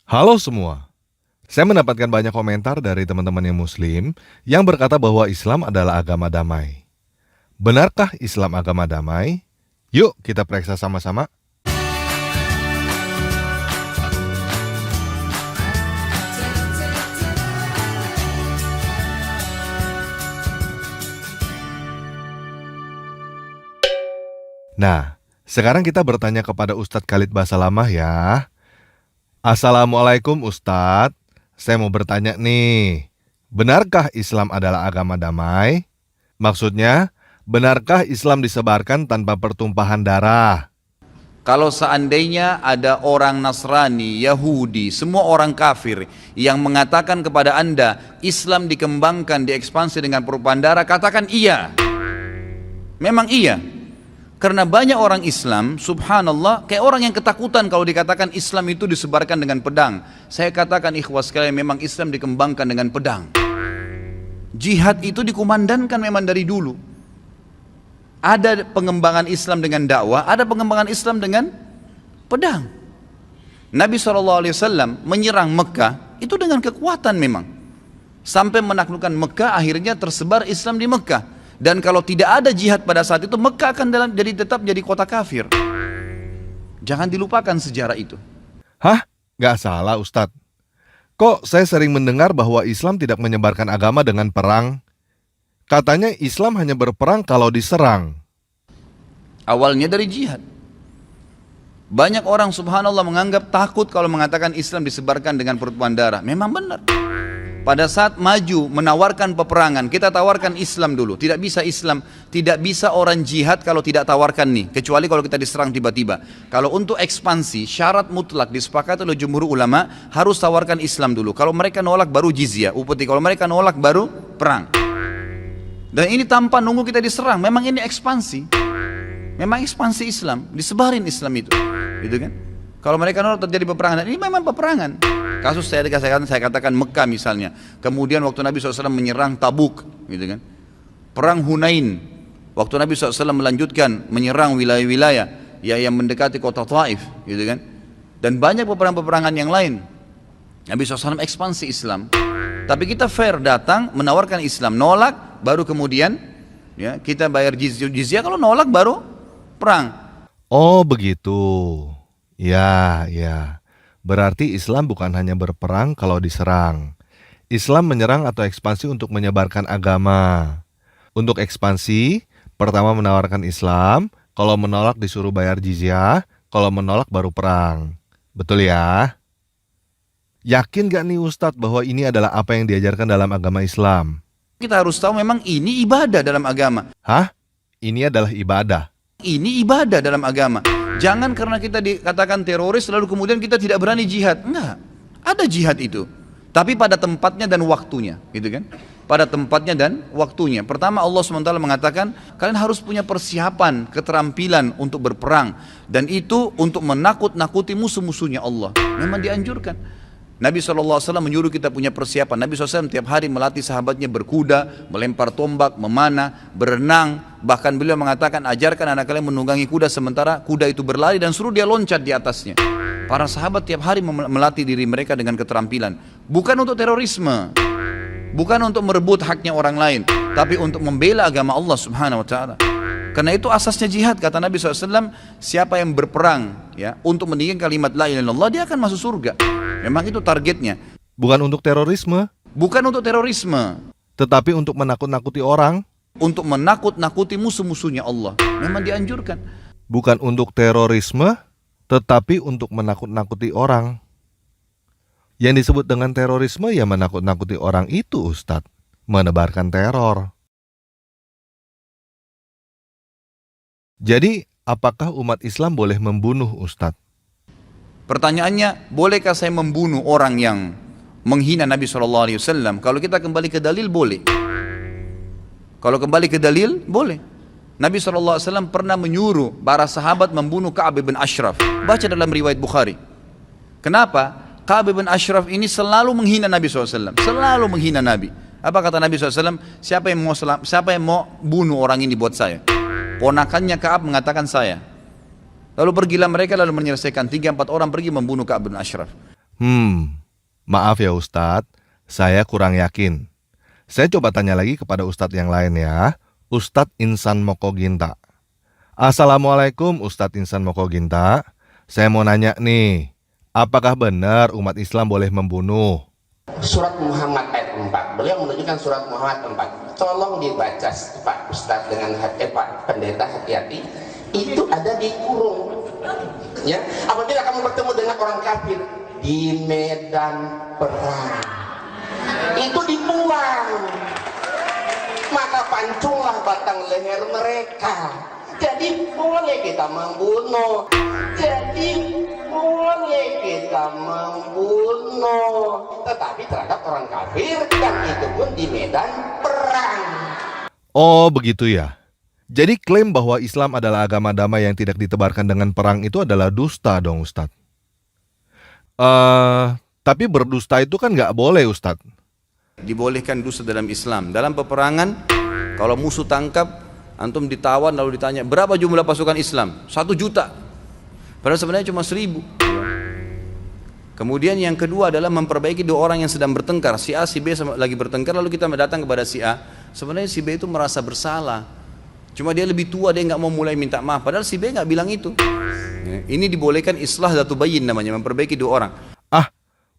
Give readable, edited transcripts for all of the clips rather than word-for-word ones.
Halo semua, saya mendapatkan banyak komentar dari teman-teman yang Muslim yang berkata bahwa Islam adalah agama damai. Benarkah Islam agama damai? Yuk kita periksa sama-sama. Nah, sekarang kita bertanya kepada Ustadz Khalid Basalamah ya. Assalamualaikum Ustadz, saya mau bertanya nih, benarkah Islam adalah agama damai? Maksudnya, benarkah Islam disebarkan tanpa pertumpahan darah? Kalau seandainya ada orang Nasrani, Yahudi, semua orang kafir yang mengatakan kepada Anda Islam dikembangkan, diekspansi dengan perubahan darah, katakan iya. Memang iya. Karena banyak orang Islam, subhanallah, kayak orang yang ketakutan kalau dikatakan Islam itu disebarkan dengan pedang. Saya katakan ikhwas sekalian, memang Islam dikembangkan dengan pedang. Jihad itu dikumandangkan memang dari dulu. Ada pengembangan Islam dengan dakwah, ada pengembangan Islam dengan pedang. Nabi SAW menyerang Mekah itu dengan kekuatan memang. Sampai menaklukkan Mekah, akhirnya tersebar Islam di Mekah. Dan kalau tidak ada jihad pada saat itu, Mekah akan tetap jadi kota kafir. Jangan dilupakan sejarah itu. Hah? Gak salah Ustadz. Kok saya sering mendengar bahwa Islam tidak menyebarkan agama dengan perang? Katanya Islam hanya berperang kalau diserang. Awalnya dari jihad. Banyak orang subhanallah menganggap takut kalau mengatakan Islam disebarkan dengan pertumpahan darah. Memang benar. Pada saat maju menawarkan peperangan, kita tawarkan Islam dulu. Tidak bisa Islam, tidak bisa orang jihad kalau tidak tawarkan nih. Kecuali kalau kita diserang tiba-tiba. Kalau untuk ekspansi, syarat mutlak disepakati oleh jumhur ulama, harus tawarkan Islam dulu. Kalau mereka nolak baru jizyah, upeti. Kalau mereka nolak baru perang. Dan ini tanpa nunggu kita diserang. Memang ini ekspansi. Memang ekspansi Islam, disebarin Islam itu. Gitu kan? Kalau mereka nolak terjadi peperangan, ini memang peperangan. Kasus saya katakan Mekah misalnya. Kemudian waktu Nabi SAW menyerang Tabuk, gitu kan. Perang Hunain. Waktu Nabi SAW melanjutkan menyerang wilayah-wilayah yang mendekati kota Taif, gitu kan. Dan banyak peperangan-peperangan yang lain. Nabi SAW ekspansi Islam. Tapi kita fair datang menawarkan Islam, nolak baru kemudian ya kita bayar jizyah, kalau nolak baru perang. Oh begitu. Ya, ya. Berarti Islam bukan hanya berperang kalau diserang. Islam menyerang atau ekspansi untuk menyebarkan agama. Untuk ekspansi, pertama menawarkan Islam, kalau menolak disuruh bayar jizyah, kalau menolak baru perang. Betul ya? Yakin gak nih Ustadz bahwa ini adalah apa yang diajarkan dalam agama Islam? Kita harus tahu memang ini ibadah dalam agama. Hah? Ini adalah ibadah? Ini ibadah dalam agama. Jangan karena kita dikatakan teroris lalu kemudian kita tidak berani jihad. Enggak, ada jihad itu. Tapi pada tempatnya dan waktunya, gitu kan? Pada tempatnya dan waktunya. Pertama Allah SWT mengatakan kalian harus punya persiapan, keterampilan untuk berperang. Dan itu untuk menakut-nakuti musuh-musuhnya Allah. Memang dianjurkan. Nabi SAW menyuruh kita punya persiapan. Nabi SAW tiap hari melatih sahabatnya berkuda, melempar tombak, memanah, berenang. Bahkan beliau mengatakan ajarkan anak kalian menunggangi kuda sementara kuda itu berlari dan suruh dia loncat di atasnya. Para sahabat tiap hari melatih diri mereka dengan keterampilan. Bukan untuk terorisme, bukan untuk merebut haknya orang lain, tapi untuk membela agama Allah Subhanahu Wa Taala. Karena itu asasnya jihad, kata Nabi SAW, siapa yang berperang ya untuk meninggikan kalimat la ilaha illallah, dia akan masuk surga. Memang itu targetnya. Bukan untuk terorisme, bukan untuk terorisme, tetapi untuk menakut-nakuti orang. Untuk menakut-nakuti musuh-musuhnya Allah. Memang dianjurkan. Bukan untuk terorisme, tetapi untuk menakut-nakuti orang. Yang disebut dengan terorisme ya menakut-nakuti orang itu Ustadz. Menebarkan teror. Jadi, apakah umat Islam boleh membunuh Ustadz? Pertanyaannya, bolehkah saya membunuh orang yang menghina Nabi SAW? Kalau kita kembali ke dalil, boleh. Kalau kembali ke dalil, boleh. Nabi SAW pernah menyuruh para sahabat membunuh Ka'ab bin Ashraf. Baca dalam riwayat Bukhari. Kenapa? Ka'ab bin Ashraf ini selalu menghina Nabi SAW. Selalu menghina Nabi. Apa kata Nabi SAW? Siapa yang mau bunuh orang ini buat saya? Ponakannya Ka'ab mengatakan saya. Lalu pergilah mereka lalu menyelesaikan 3-4 orang pergi membunuh Ka'ab bin Ashraf. Maaf ya Ustadz, saya kurang yakin. Saya coba tanya lagi kepada Ustadz yang lain ya. Ustadz Insan Mokoginta. Assalamualaikum Ustadz Insan Mokoginta. Saya mau nanya nih, apakah benar umat Islam boleh membunuh? Surat Muhammad ayat 4. Beliau menunjukkan surat Muhammad 4. Tolong dibaca Pak Ustadz dengan Pak Pendeta, hati-hati. Itu ada di kurung. Ya, apabila kamu bertemu dengan orang kafir di medan perang, itu dibuang, maka pancunglah batang leher mereka. Jadi boleh kita membunuh. Tetapi terhadap orang kafir, dan itu pun di medan perang. Oh begitu ya. Jadi klaim bahwa Islam adalah agama damai yang tidak ditebarkan dengan perang itu adalah dusta dong Ustadz. Tapi berdusta itu kan nggak boleh Ustadz. Dibolehkan dusta dalam Islam. Dalam peperangan, kalau musuh tangkap, antum ditawan lalu ditanya, berapa jumlah pasukan Islam? 1 juta. Padahal sebenarnya cuma 1000. Kemudian yang kedua adalah memperbaiki 2 orang yang sedang bertengkar. Si A, si B lagi bertengkar, lalu kita datang kepada si A. Sebenarnya si B itu merasa bersalah. Cuma dia lebih tua, dia nggak mau mulai minta maaf. Padahal si B nggak bilang itu. Ini dibolehkan islah dzatu bayyin namanya, memperbaiki 2 orang.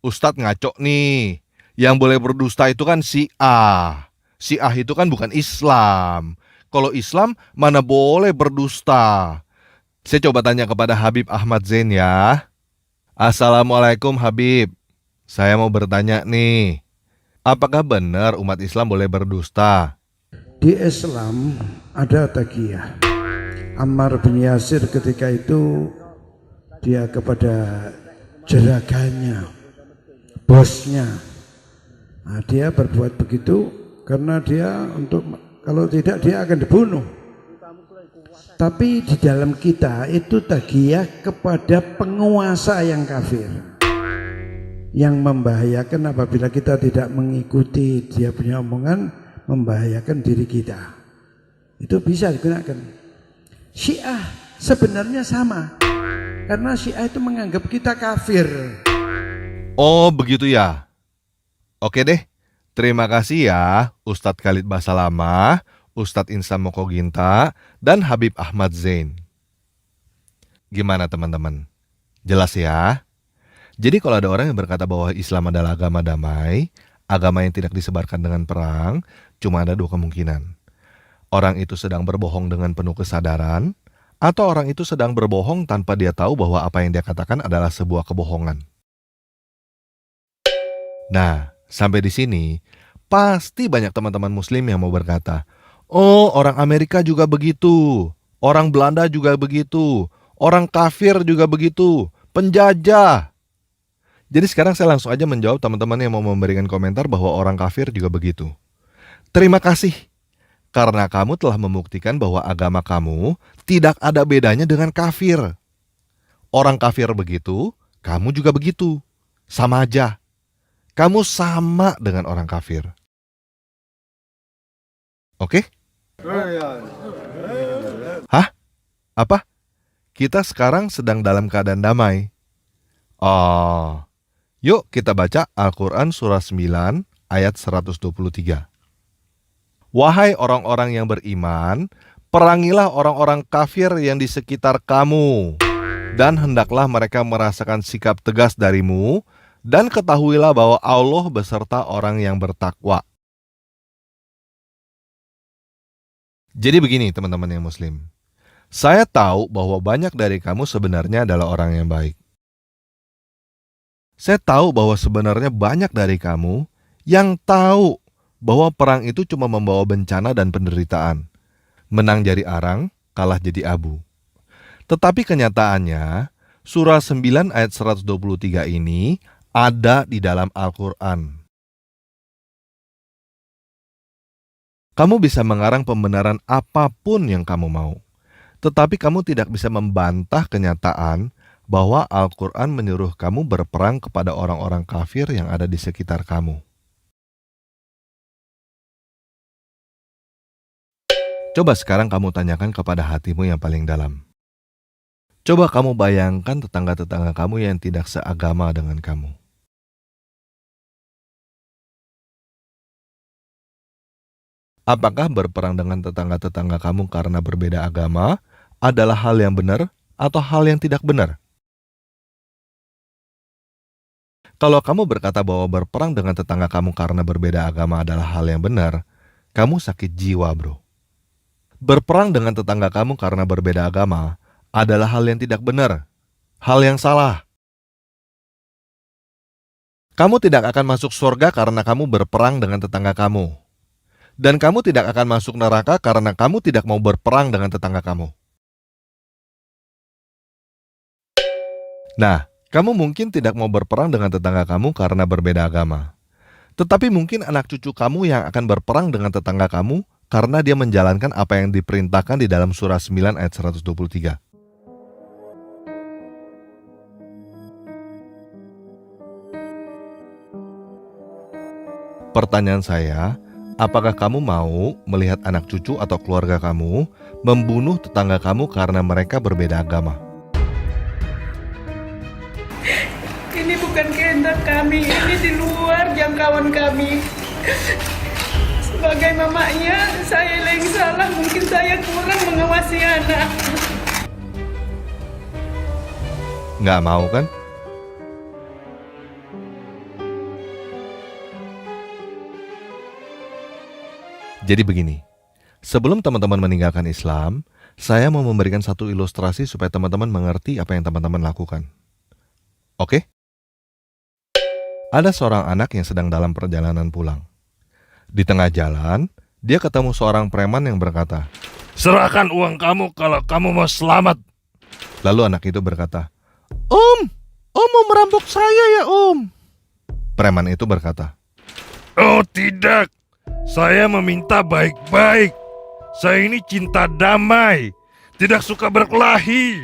Ustadz ngaco nih. Yang boleh berdusta itu kan si A. Si A itu kan bukan Islam. Kalau Islam mana boleh berdusta. Saya coba tanya kepada Habib Ahmad Zain ya. Assalamualaikum Habib. Saya mau bertanya nih. Apakah benar umat Islam boleh berdusta? Di Islam ada taqiyah. Ammar bin Yasir ketika itu dia kepada jeragannya, bosnya. Nah, dia berbuat begitu karena dia kalau tidak dia akan dibunuh. Tapi di dalam kita itu taqiyah kepada penguasa yang kafir, yang membahayakan apabila kita tidak mengikuti dia punya omongan, membahayakan diri kita. Itu bisa digunakan. Syiah sebenarnya sama, karena Syiah itu menganggap kita kafir. Oh begitu ya. Oke deh. Terima kasih ya Ustadz Khalid Basalamah, Ustadz Insan Mokoginta, dan Habib Ahmad Zain. Gimana teman-teman? Jelas ya? Jadi kalau ada orang yang berkata bahwa Islam adalah agama damai, agama yang tidak disebarkan dengan perang, cuma ada 2 kemungkinan. Orang itu sedang berbohong dengan penuh kesadaran, atau orang itu sedang berbohong tanpa dia tahu bahwa apa yang dia katakan adalah sebuah kebohongan. Nah, sampai di sini, pasti banyak teman-teman muslim yang mau berkata, oh orang Amerika juga begitu, orang Belanda juga begitu, orang kafir juga begitu, penjajah. Jadi sekarang saya langsung aja menjawab teman-teman yang mau memberikan komentar bahwa orang kafir juga begitu. Terima kasih, karena kamu telah membuktikan bahwa agama kamu tidak ada bedanya dengan kafir. Orang kafir begitu, kamu juga begitu. Sama aja. Kamu sama dengan orang kafir. Oke? Hah? Apa? Kita sekarang sedang dalam keadaan damai. Oh. Yuk kita baca Al-Quran surah 9 ayat 123. Wahai orang-orang yang beriman, perangilah orang-orang kafir yang di sekitar kamu, dan hendaklah mereka merasakan sikap tegas darimu, dan ketahuilah bahwa Allah beserta orang yang bertakwa. Jadi begini teman-teman yang muslim. Saya tahu bahwa banyak dari kamu sebenarnya adalah orang yang baik. Saya tahu bahwa sebenarnya banyak dari kamu yang tahu bahwa perang itu cuma membawa bencana dan penderitaan. Menang jadi arang, kalah jadi abu. Tetapi kenyataannya, surah 9 ayat 123 ini ada di dalam Al-Quran. Kamu bisa mengarang pembenaran apapun yang kamu mau. Tetapi kamu tidak bisa membantah kenyataan bahwa Al-Quran menyuruh kamu berperang kepada orang-orang kafir yang ada di sekitar kamu. Coba sekarang kamu tanyakan kepada hatimu yang paling dalam. Coba kamu bayangkan tetangga-tetangga kamu yang tidak seagama dengan kamu. Apakah berperang dengan tetangga-tetangga kamu karena berbeda agama adalah hal yang benar atau hal yang tidak benar? Kalau kamu berkata bahwa berperang dengan tetangga kamu karena berbeda agama adalah hal yang benar, kamu sakit jiwa, bro. Berperang dengan tetangga kamu karena berbeda agama adalah hal yang tidak benar, hal yang salah. Kamu tidak akan masuk surga karena kamu berperang dengan tetangga kamu. Dan kamu tidak akan masuk neraka karena kamu tidak mau berperang dengan tetangga kamu. Nah, kamu mungkin tidak mau berperang dengan tetangga kamu karena berbeda agama. Tetapi mungkin anak cucu kamu yang akan berperang dengan tetangga kamu karena dia menjalankan apa yang diperintahkan di dalam surah 9 ayat 123. Pertanyaan saya, apakah kamu mau melihat anak cucu atau keluarga kamu membunuh tetangga kamu karena mereka berbeda agama? Ini bukan kehendak kami, ini di luar jangkauan kami. Sebagai mamanya, saya yang salah, mungkin saya kurang mengawasi anak. Nggak mau kan? Jadi begini, sebelum teman-teman meninggalkan Islam, saya mau memberikan satu ilustrasi supaya teman-teman mengerti apa yang teman-teman lakukan. Oke? Ada seorang anak yang sedang dalam perjalanan pulang. Di tengah jalan, dia ketemu seorang preman yang berkata, Serahkan uang kamu kalau kamu mau selamat. lalu anak itu berkata, Om mau merampok saya ya Om. Preman itu berkata, Oh tidak, saya meminta baik-baik. Saya ini cinta damai, tidak suka berkelahi.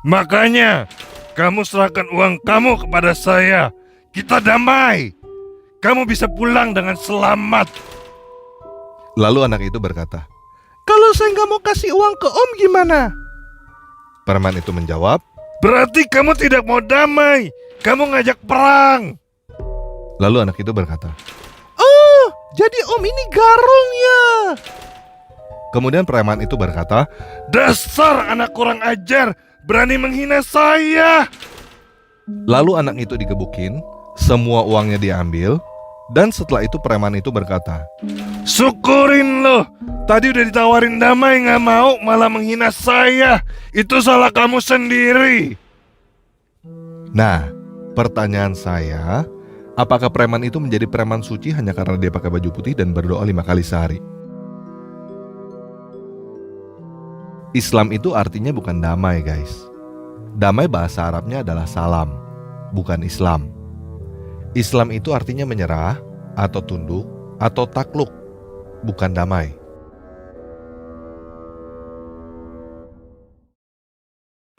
Makanya, kamu serahkan uang kamu kepada saya. Kita damai. Kamu bisa pulang dengan selamat. lalu anak itu berkata, kalau saya nggak mau kasih uang ke Om gimana? Preman itu menjawab, Berarti kamu tidak mau damai. Kamu ngajak perang. lalu anak itu berkata, oh jadi Om ini garung ya. Kemudian preman itu berkata, Dasar anak kurang ajar, berani menghina saya. lalu anak itu digebukin, semua uangnya diambil, dan setelah itu preman itu berkata, Syukurin loh, tadi udah ditawarin damai gak mau, malah menghina saya. Itu salah kamu sendiri. nah, pertanyaan saya, apakah preman itu menjadi preman suci hanya karena dia pakai baju putih dan berdoa 5 kali sehari? Islam itu artinya bukan damai, guys. Damai bahasa Arabnya adalah salam, bukan Islam. Islam itu artinya menyerah, atau tunduk, atau takluk, bukan damai.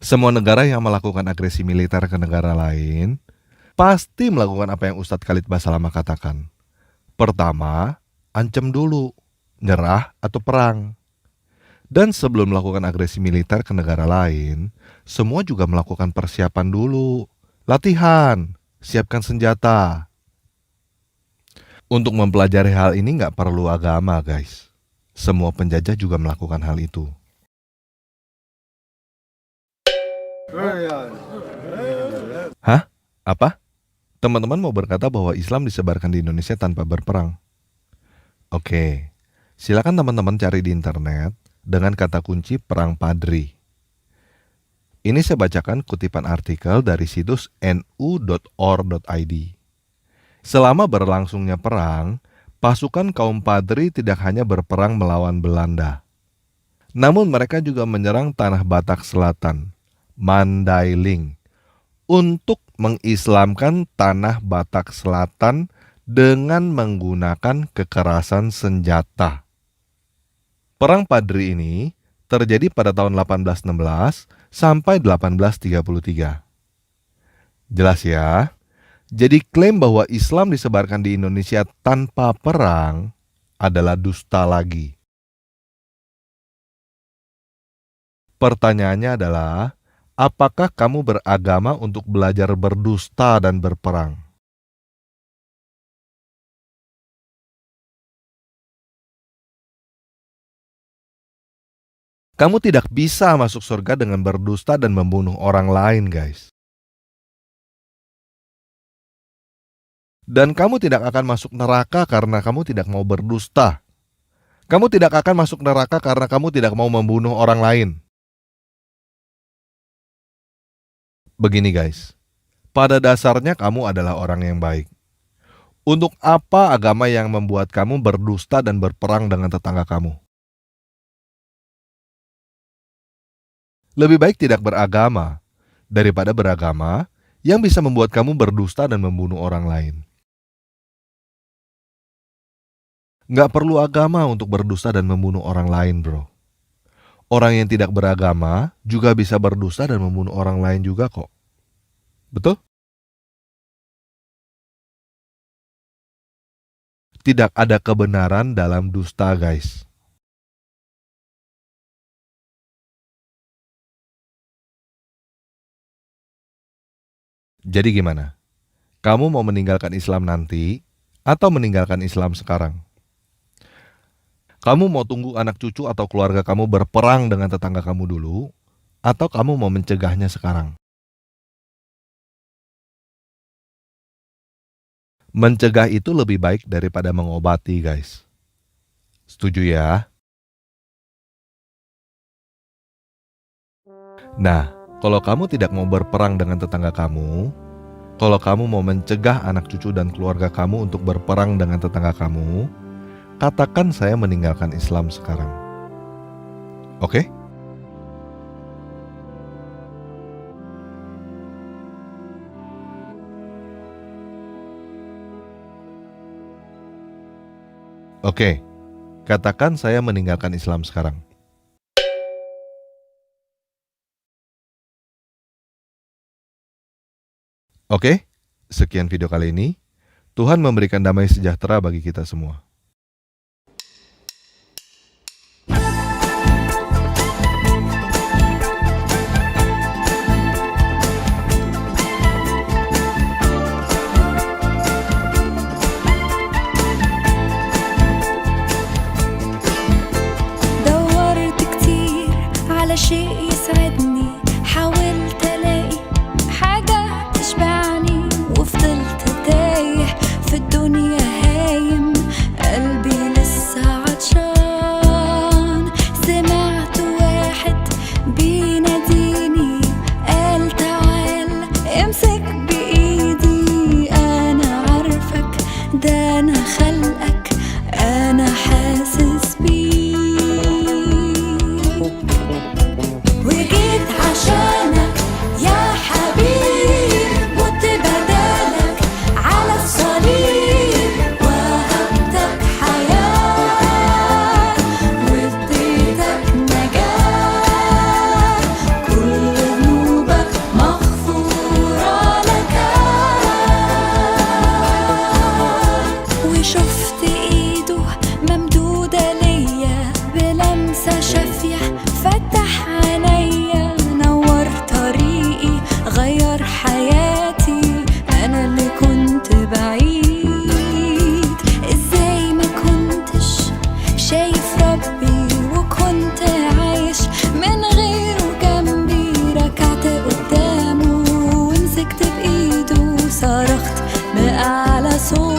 Semua negara yang melakukan agresi militer ke negara lain pasti melakukan apa yang Ustadz Khalid Basalamah katakan. Pertama, ancam dulu, nyerah atau perang. Dan sebelum melakukan agresi militer ke negara lain, semua juga melakukan persiapan dulu. Latihan, siapkan senjata. Untuk mempelajari hal ini nggak perlu agama, guys. Semua penjajah juga melakukan hal itu. Hah? Apa? Teman-teman mau berkata bahwa Islam disebarkan di Indonesia tanpa berperang? Oke, silakan teman-teman cari di internet dengan kata kunci perang Padri. Ini saya bacakan kutipan artikel dari situs nu.or.id. Selama berlangsungnya perang, pasukan kaum Padri tidak hanya berperang melawan Belanda, namun mereka juga menyerang tanah Batak Selatan, Mandailing, untuk mengislamkan tanah Batak Selatan dengan menggunakan kekerasan senjata. Perang Padri ini terjadi pada tahun 1816 sampai 1833. Jelas ya? Jadi klaim bahwa Islam disebarkan di Indonesia tanpa perang adalah dusta lagi. Pertanyaannya adalah, apakah kamu beragama untuk belajar berdusta dan berperang? Kamu tidak bisa masuk surga dengan berdusta dan membunuh orang lain, guys. Dan kamu tidak akan masuk neraka karena kamu tidak mau berdusta. Kamu tidak akan masuk neraka karena kamu tidak mau membunuh orang lain. Begini, guys. Pada dasarnya kamu adalah orang yang baik. Untuk apa agama yang membuat kamu berdusta dan berperang dengan tetangga kamu? Lebih baik tidak beragama daripada beragama yang bisa membuat kamu berdusta dan membunuh orang lain. Nggak perlu agama untuk berdusta dan membunuh orang lain, bro. Orang yang tidak beragama juga bisa berdusta dan membunuh orang lain juga kok. Betul? Tidak ada kebenaran dalam dusta, guys. Jadi gimana? Kamu mau meninggalkan Islam nanti atau meninggalkan Islam sekarang? Kamu mau tunggu anak cucu atau keluarga kamu berperang dengan tetangga kamu dulu, atau kamu mau mencegahnya sekarang? Mencegah itu lebih baik daripada mengobati, guys. Setuju ya? Nah, kalau kamu tidak mau berperang dengan tetangga kamu, kalau kamu mau mencegah anak cucu dan keluarga kamu untuk berperang dengan tetangga kamu, katakan saya meninggalkan Islam sekarang. Oke? Oke, katakan saya meninggalkan Islam sekarang. Oke, sekian video kali ini. Tuhan memberikan damai sejahtera bagi kita semua. دورت كتير على شيء يسعدني، حاولت ألاقي حاجة تشبعني، وفضلت تايه في الدنيا هايم، قلبي لسه عطشان. سمعت واحد بيناديني، قال تعال امسك بإيدي، أنا عارفك ده أنا خلقك، أنا حاسس بيك، وجيت عشانك يا حبيب، مت بدالك على الصليب، وهبتك حياة واديتك نجاة، كل ذنوبك مغفورة لك، وشفت ايده ممدودة ليا بلمسة شافية، فتح عينيا نور طريقي، غير حياتي، انا اللي كنت بعيد. ازاي ما كنتش شايف ربي وكنت عايش من غيره جنبي، ركعت قدامه ومسكت بايده، صرخت بأعلى صوت،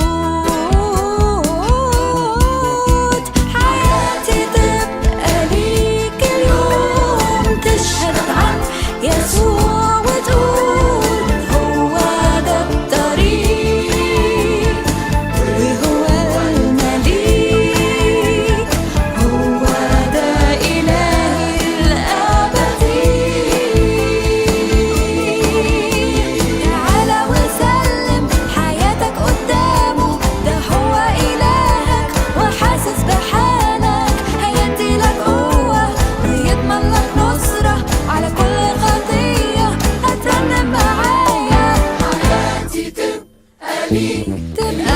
حياتي تبقى ليك اليوم، تشهد عن يسوع وتقول هو ده الطريق، وهو المليك، هو ده إلهي الأبدي. تعالى وسلم حياتك قدامه، ده هو إلهك وحاسس بحالك، هيديلك قوة ويضمن لك نصرة على كل خطية، هترنم معايا، حياتي تبقى ليك، تبقى